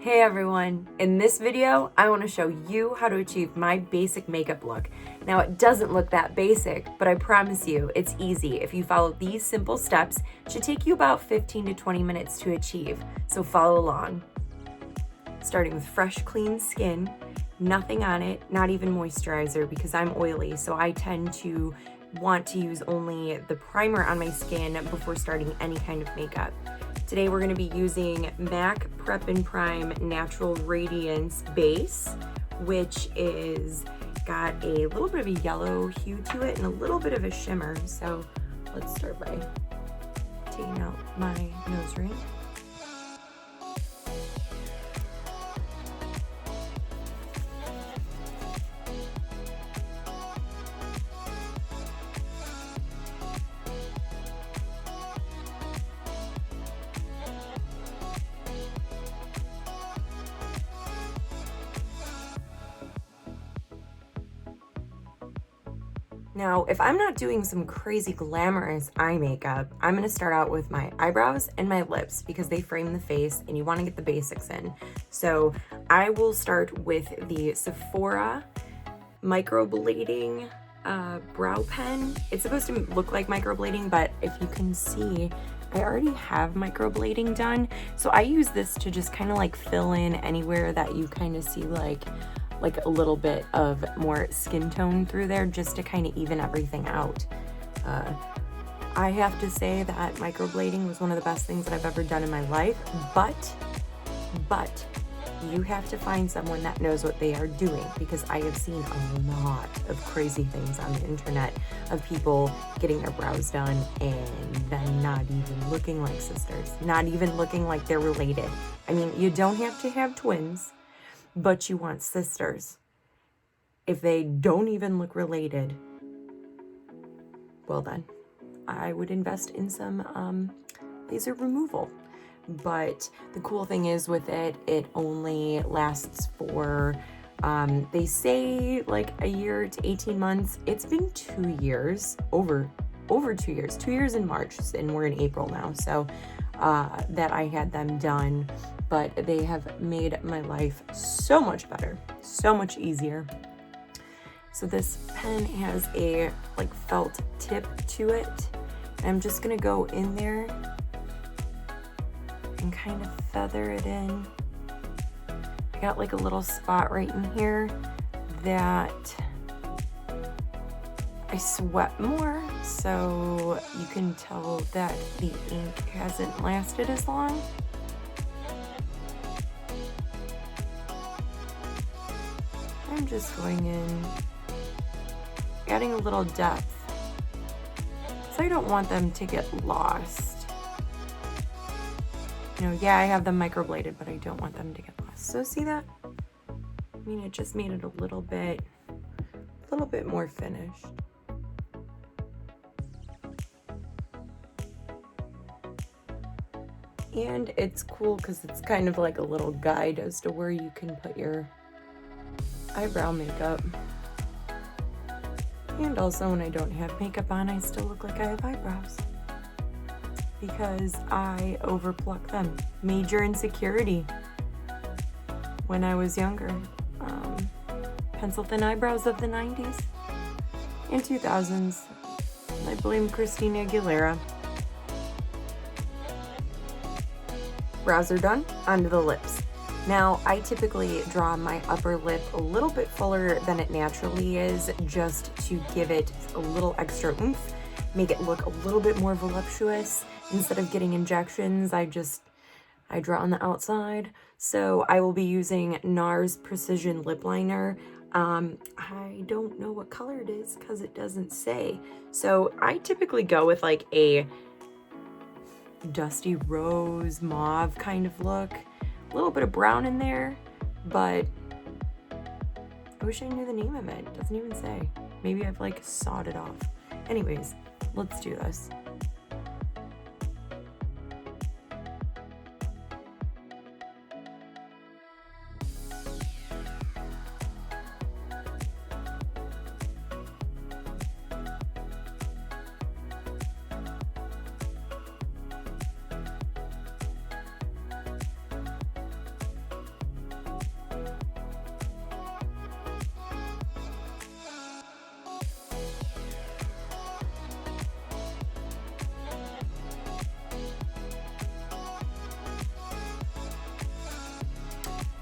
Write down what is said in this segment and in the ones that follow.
Hey everyone, in this video, I want to show you how to achieve my basic makeup look. Now it doesn't look that basic, but I promise you it's easy. If you follow these simple steps, it should take you about 15 to 20 minutes to achieve, so follow along. Starting with fresh, clean skin, nothing on it, not even moisturizer because I'm oily, so I tend to want to use only the primer on my skin before starting any kind of makeup. Today we're going to be using MAC Prep and Prime Natural Radiance Base, which is got a little bit of a yellow hue to it and a little bit of a shimmer. So let's start by taking out my nose ring. Now, if I'm not doing some crazy glamorous eye makeup, I'm gonna start out with my eyebrows and my lips because they frame the face and you wanna get the basics in. So I will start with the Sephora Microblading brow pen. It's supposed to look like microblading, but if you can see, I already have microblading done. So I use this to just kind of like fill in anywhere that you kind of see like a little bit of more skin tone through there just to kind of even everything out. I have to say that microblading was one of the best things that I've ever done in my life, but you have to find someone that knows what they are doing because I have seen a lot of crazy things on the internet of people getting their brows done and then not even looking like sisters, not even looking like they're related. I mean, you don't have to have twins, but you want sisters. If they don't even look related, well then, I would invest in some laser removal. But the cool thing is with it, it only lasts for, they say like a year to 18 months. It's been 2 years, over 2 years, 2 years in March, and we're in April now. So that I had them done, but they have made my life so much better, so much easier. So this pen has a like felt tip to it. I'm just gonna go in there and kind of feather it in. I got like a little spot right in here that I sweat more, so you can tell that the ink hasn't lasted as long. I'm just going in, adding a little depth, so I don't want them to get lost. You know, yeah, I have them microbladed, but I don't want them to get lost. So see that? I mean, it just made it a little bit more finished. And it's cool because it's kind of like a little guide as to where you can put your eyebrow makeup. And also when I don't have makeup on, I still look like I have eyebrows because I overpluck them. Major insecurity when I was younger. Pencil thin eyebrows of the 90s and 2000s. I blame Christina Aguilera. Brows are done, onto the lips. Now, I typically draw my upper lip a little bit fuller than it naturally is, just to give it a little extra oomph, make it look a little bit more voluptuous. Instead of getting injections, I draw on the outside. So I will be using NARS Precision Lip Liner. I don't know what color it is because it doesn't say. So I typically go with like a dusty rose mauve kind of look. A little bit of brown in there, but I wish I knew the name of it. It doesn't even say. Maybe I've like sawed it off. Anyways, let's do this.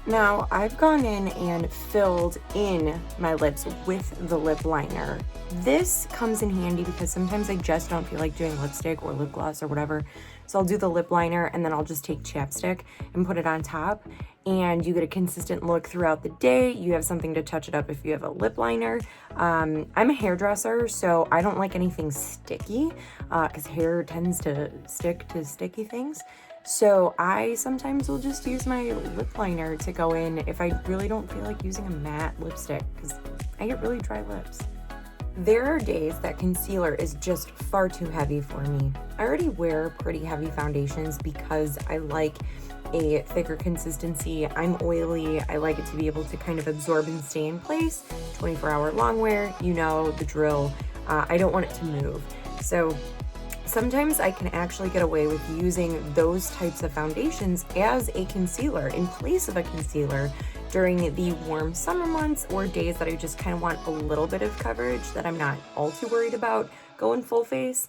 Now, I've gone in and filled in my lips with the lip liner. This comes in handy because sometimes I just don't feel like doing lipstick or lip gloss or whatever. So I'll do the lip liner and then I'll just take chapstick and put it on top. And you get a consistent look throughout the day. You have something to touch it up if you have a lip liner. I'm a hairdresser, so I don't like anything sticky because hair tends to stick to sticky things. So I sometimes will just use my lip liner to go in if I really don't feel like using a matte lipstick because I get really dry lips. There are days that concealer is just far too heavy for me. I already wear pretty heavy foundations because I like a thicker consistency. I'm oily. I like it to be able to kind of absorb and stay in place. 24-hour long wear, you know the drill. I don't want it to move. So sometimes I can actually get away with using those types of foundations as a concealer in place of a concealer during the warm summer months or days that I just kind of want a little bit of coverage that I'm not all too worried about going full face.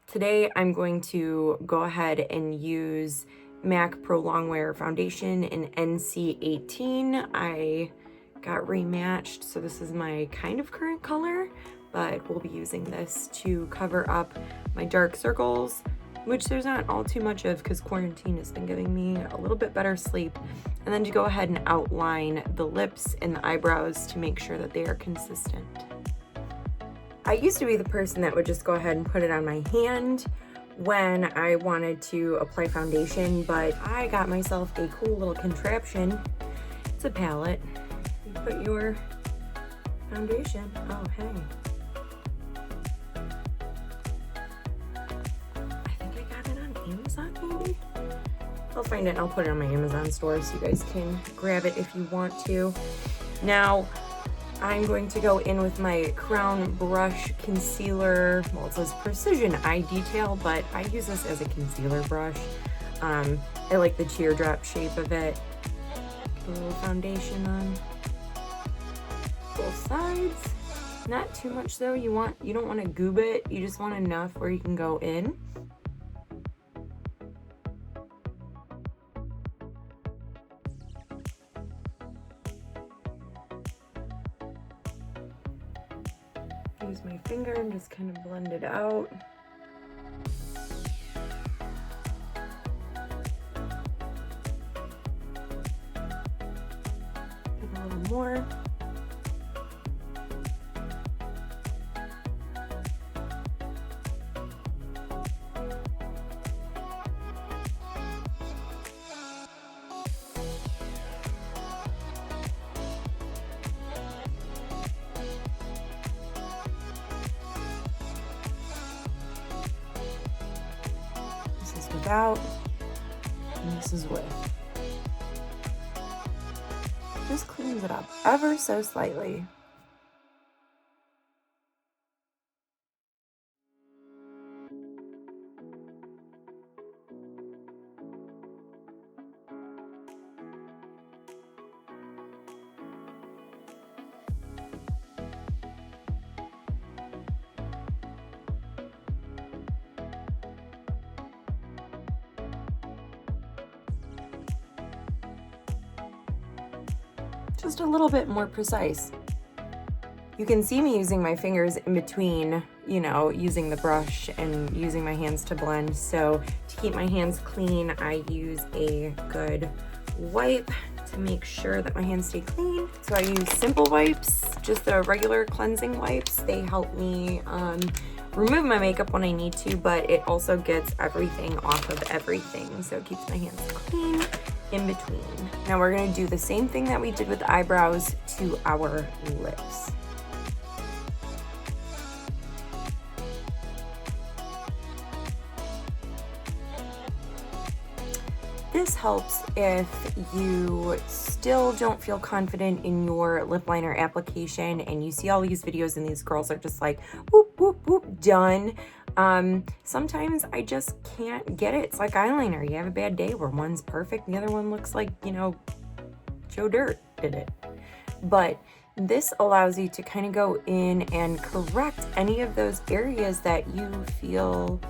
Today I'm going to go ahead and use MAC Prolongwear foundation in NC18. I got rematched, so this is my kind of current color, but we'll be using this to cover up my dark circles, which there's not all too much of because quarantine has been giving me a little bit better sleep, and then to go ahead and outline the lips and the eyebrows to make sure that they are consistent. I used to be the person that would just go ahead and put it on my hand when I wanted to apply foundation, but I got myself a cool little contraption. It's a palette. You put your foundation, oh hey. Amazon maybe? I'll find it and I'll put it on my Amazon store so you guys can grab it if you want to. Now, I'm going to go in with my Crown Brush Concealer. Well, it says Precision Eye Detail, but I use this as a concealer brush. I like the teardrop shape of it. Put a little foundation on both sides. Not too much though. You don't want to goob it. You just want enough where you can go in. Use my finger and just kind of blend it out. A little more. Without, and this is with. Just cleans it up ever so slightly. Just a little bit more precise. You can see me using my fingers in between, you know, using the brush and using my hands to blend. So to keep my hands clean, I use a good wipe to make sure that my hands stay clean. So I use simple wipes, just the regular cleansing wipes. They help me remove my makeup when I need to, but it also gets everything off of everything. So it keeps my hands clean in between. Now we're gonna do the same thing that we did with the eyebrows to our lips. This helps if you still don't feel confident in your lip liner application and you see all these videos and these girls are just like, whoop, whoop, whoop, done. Sometimes I just can't get it. It's like eyeliner. You have a bad day where one's perfect and the other one looks like, you know, Joe Dirt did it. But this allows you to kind of go in and correct any of those areas that you feel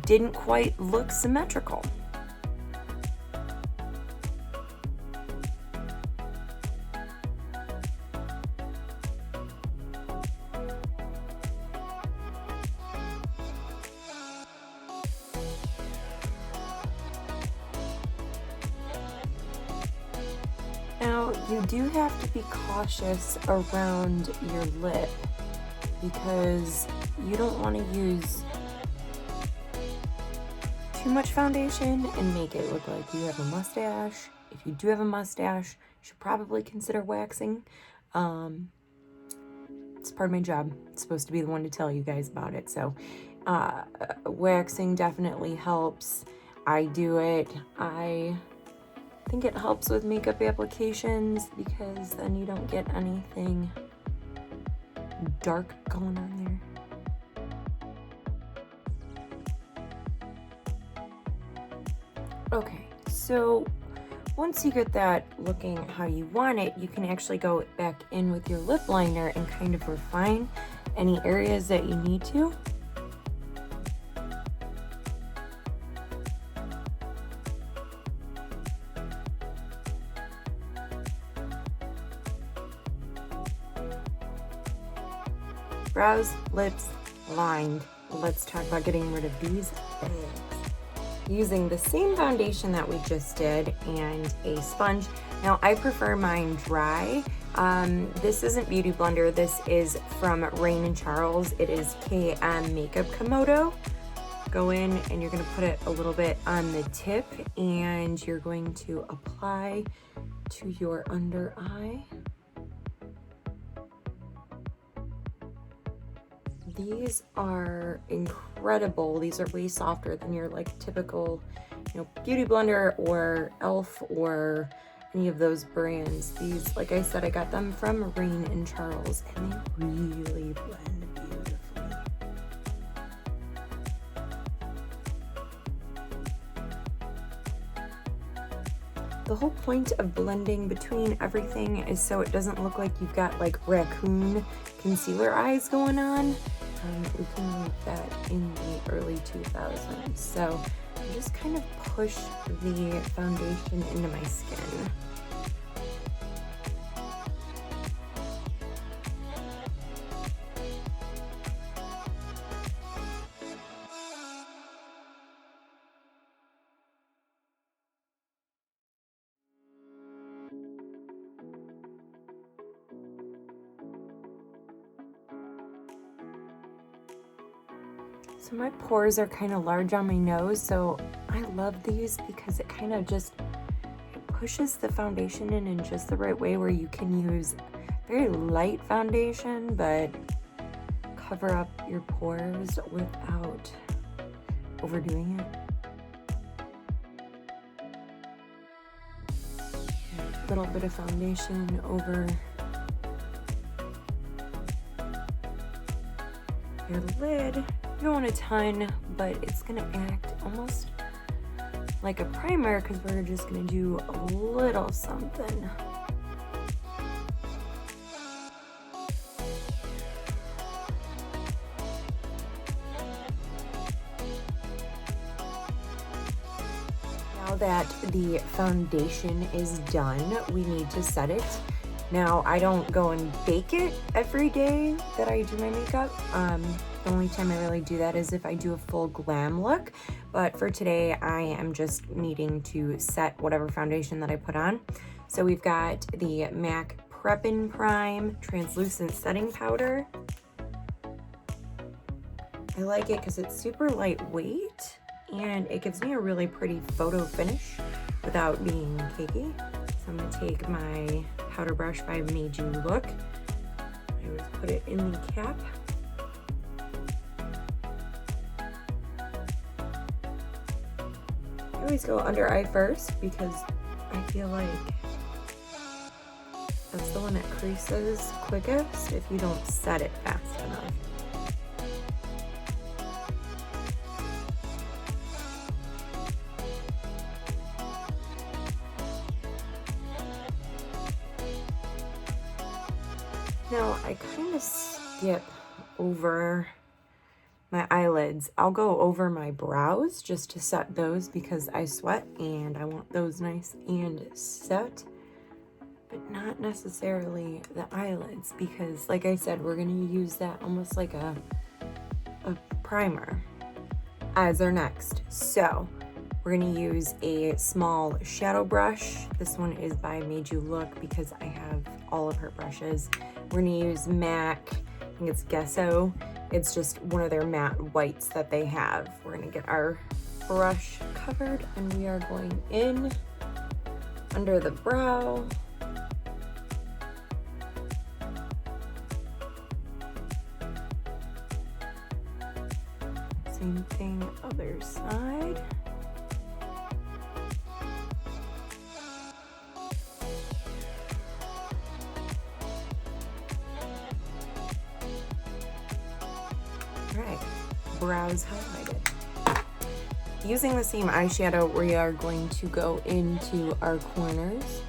didn't quite look symmetrical. Now, you do have to be cautious around your lip because you don't want to use too much foundation and make it look like you have a mustache. If you do have a mustache, you should probably consider waxing. It's part of my job. I'm supposed to be the one to tell you guys about it. So waxing definitely helps. I do it. I think it helps with makeup applications because then you don't get anything dark going on there. Okay, so once you get that looking how you want it, you can actually go back in with your lip liner and kind of refine any areas that you need to. Brows, lips, lined. Let's talk about getting rid of these bags. Using the same foundation that we just did and a sponge. Now I prefer mine dry. This isn't Beauty Blender. This is from Rain and Charles. It is KM Makeup Comodo. Go in and you're gonna put it a little bit on the tip and you're going to apply to your under eye. These are incredible. These are way softer than your like typical, Beauty Blender or e.l.f. or any of those brands. These, like I said, I got them from Rain and Charles and they really blend beautifully. The whole point of blending between everything is so it doesn't look like you've got like raccoon concealer eyes going on. We can make that in the early 2000s. So I just kind of push the foundation into my skin. So my pores are kind of large on my nose, so I love these because it kind of just pushes the foundation in just the right way where you can use very light foundation but cover up your pores without overdoing it. A little bit of foundation over your lid. You don't want a ton, but it's gonna act almost like a primer because we're just gonna do a little something. Now that the foundation is done, we need to set it. Now, I don't go and bake it every day that I do my makeup. The only time I really do that is if I do a full glam look. But for today, I am just needing to set whatever foundation that I put on. So we've got the MAC Prep and Prime Translucent Setting Powder. I like it because it's super lightweight and it gives me a really pretty photo finish without being cakey. So I'm gonna take my powder brush by Madeyewlook. I always put it in the cap. I always go under eye first because I feel like that's the one that creases quickest if you don't set it fast enough. Now I kind of skip over my eyelids. I'll go over my brows just to set those because I sweat and I want those nice and set, but not necessarily the eyelids because, like I said, we're going to use that almost like a primer. Eyes are next. So We're gonna use a small shadow brush. This one is by Madeyewlook because I have all of her brushes. We're gonna use MAC, I think it's Gesso. It's just one of their matte whites that they have. We're gonna get our brush covered and we are going in under the brow. Same thing, other side. All right, brows highlighted. Using the same eyeshadow, we are going to go into our corners.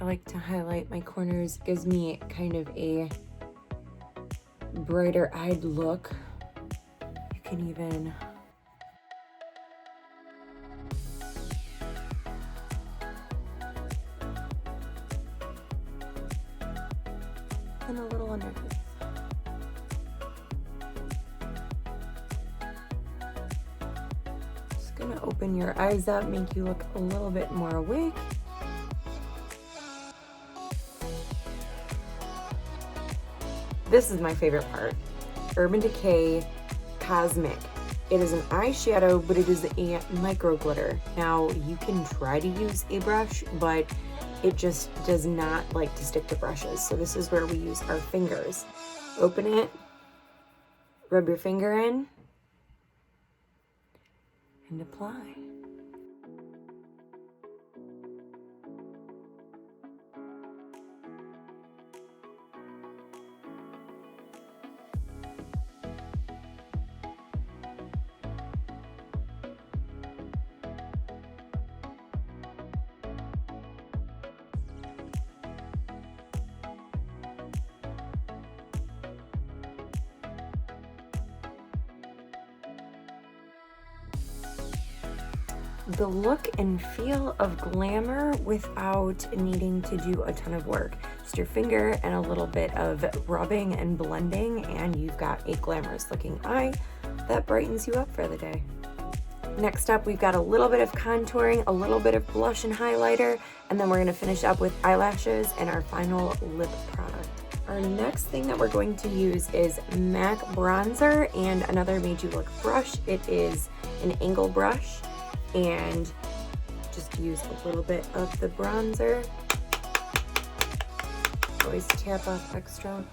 I like to highlight my corners. It gives me kind of a brighter eyed look. You can even and a little underneath. Just gonna open your eyes up, make you look a little bit more awake. This is my favorite part. Urban Decay Cosmic. It is an eyeshadow, but it is a micro glitter. Now, you can try to use a brush, but it just does not like to stick to brushes. So this is where we use our fingers. Open it, rub your finger in, and apply. The look and feel of glamour without needing to do a ton of work. Just your finger and a little bit of rubbing and blending, and you've got a glamorous looking eye that brightens you up for the day. Next up, we've got a little bit of contouring, a little bit of blush and highlighter, and then we're gonna finish up with eyelashes and our final lip product. Our next thing that we're going to use is MAC bronzer and another Madeyewlook brush. It is an angle brush. And just use a little bit of the bronzer. Always tap off extra.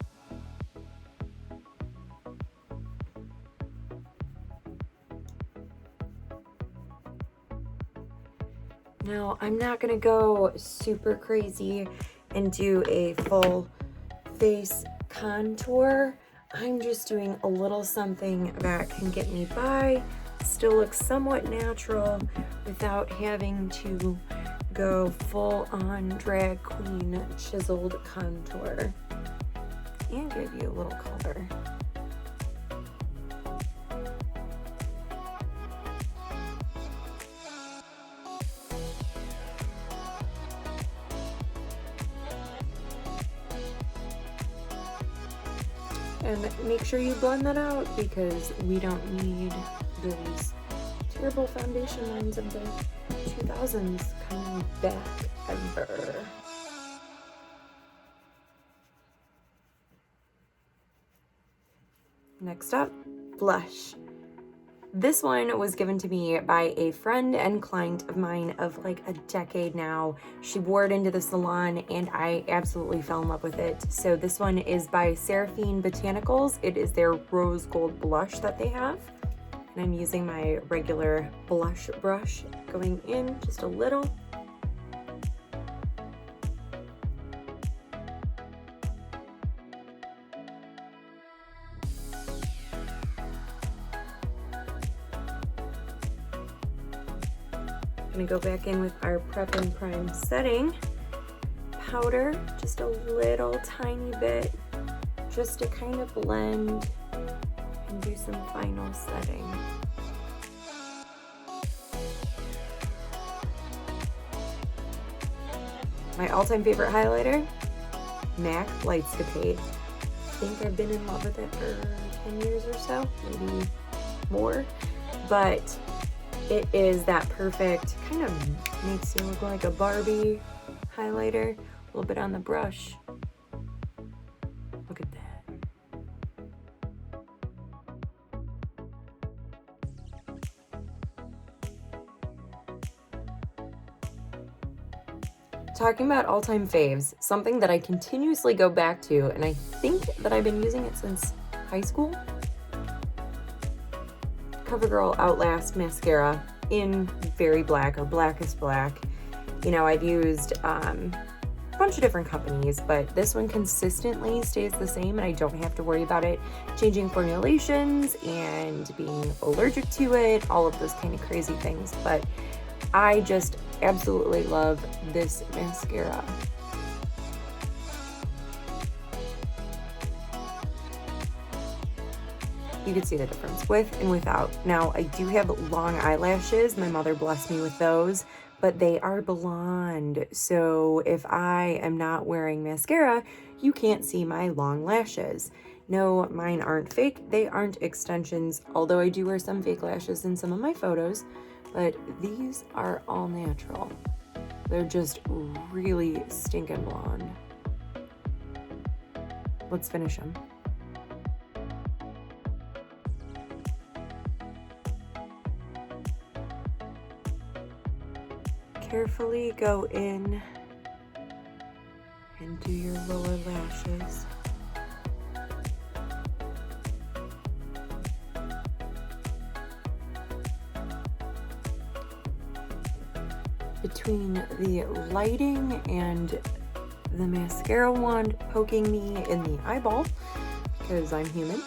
Now, I'm not gonna go super crazy and do a full face contour. I'm just doing a little something that can get me by, still looks somewhat natural without having to go full on drag queen chiseled contour, and give you a little color. And make sure you blend that out because we don't need those terrible foundation lines of the 2000s coming back ever. Next up, blush. This one was given to me by a friend and client of mine of like a decade now. She wore it into the salon and I absolutely fell in love with it. So this one is by Seraphine Botanicals. It is their rose gold blush that they have. And I'm using my regular blush brush, going in just a little. I'm gonna go back in with our Prep and Prime setting powder, just a little tiny bit, just to kind of blend and do some final setting. My all-time favorite highlighter, MAC Lightscapade. I think I've been in love with it for 10 years or so, maybe more. But it is that perfect, kind of makes you look like a Barbie highlighter. A little bit on the brush. Look at that. Talking about all-time faves, something that I continuously go back to, and I think that I've been using it since high school. CoverGirl Outlast mascara in very black or blackest black. You know, I've used a bunch of different companies, but this one consistently stays the same, and I don't have to worry about it changing formulations and being allergic to it, all of those kind of crazy things. But I just absolutely love this mascara. You can see the difference with and without. Now, I do have long eyelashes. My mother blessed me with those, but they are blonde. So if I am not wearing mascara, you can't see my long lashes. No, mine aren't fake. They aren't extensions, although I do wear some fake lashes in some of my photos, but these are all natural. They're just really stinking blonde. Let's finish them. Carefully go in and do your lower lashes. Between the lighting and the mascara wand poking me in the eyeball, because I'm human,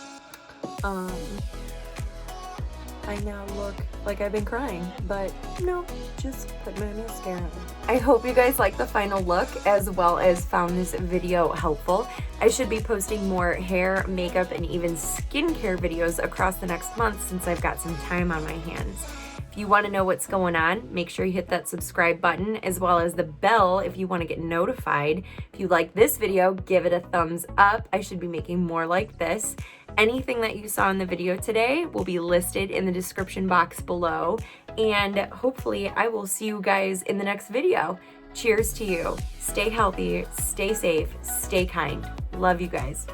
I now look like I've been crying, but no, just put my mascara on. I hope you guys like the final look as well as found this video helpful. I should be posting more hair, makeup, and even skincare videos across the next month since I've got some time on my hands. If you want to know what's going on, make sure you hit that subscribe button as well as the bell if you want to get notified. If you like this video, give it a thumbs up. I should be making more like this. Anything that you saw in the video today will be listed in the description box below, and hopefully I will see you guys in the next video. Cheers to you. Stay healthy, stay safe, stay kind. Love you guys.